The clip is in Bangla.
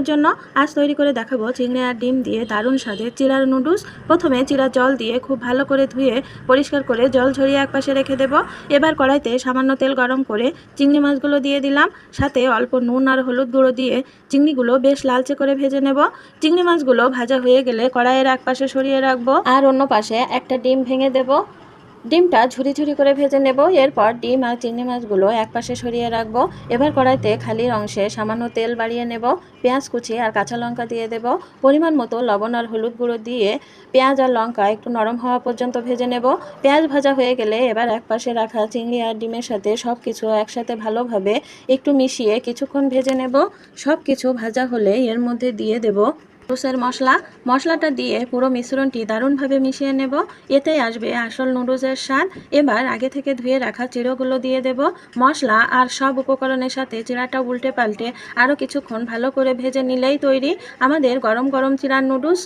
জন্য আজ তৈরি করে দেখাবো চিংড়ি আর ডিম দিয়ে দারুণ স্বাদের চিড়ার নুডলস। প্রথমে চিড়া জল দিয়ে খুব ভালো করে ধুয়ে পরিষ্কার করে জল ঝরিয়ে একপাশে রেখে দেব। এবার কড়াইতে সামান্য তেল গরম করে চিংড়ি মাছগুলো দিয়ে দিলাম, সাথে অল্প নুন আর হলুদ গুঁড়ো দিয়ে চিংড়িগুলো বেশ লালচে করে ভেজে নেব। চিংড়ি মাছগুলো ভাজা হয়ে গেলে কড়াইয়ের একপাশে সরিয়ে রাখবো আর অন্য পাশে একটা ডিম ভেঙে দেব। ডিমটা ঝুরি ঝুরি করে ভেজে নেব। এরপর ডিম আর চিংড়ি মাছগুলো একপাশে সরিয়ে রাখবো। এবার কড়াইতে খালির অংশে সামান্য তেল বাড়িয়ে নেব, পেঁয়াজ কুচি আর কাঁচা লঙ্কা দিয়ে দেব। পরিমাণ মতো লবণ আর হলুদ গুঁড়ো দিয়ে পেঁয়াজ আর লঙ্কা একটু নরম হওয়া পর্যন্ত ভেজে নেব। পেঁয়াজ ভাজা হয়ে গেলে এবার একপাশে রাখা চিংড়ি আর ডিমের সাথে সব কিছু একসাথে ভালোভাবে একটু মিশিয়ে কিছুক্ষণ ভেজে নেব। সব কিছু ভাজা হলে এর মধ্যে দিয়ে দেব নুডলসের মশলাটা দিয়ে পুরো মিশ্রণটি দারুণভাবে মিশিয়ে নেব। এতেই আসবে আসল নুডলসের স্বাদ। এবার আগে থেকে ধুয়ে রাখা চিড়োগুলো দিয়ে দেব। মশলা আর সব উপকরণের সাথে চিড়াটা উল্টে পাল্টে আরও কিছুক্ষণ ভালো করে ভেজে নিলেই তৈরি আমাদের গরম গরম চিড়ার নুডলস।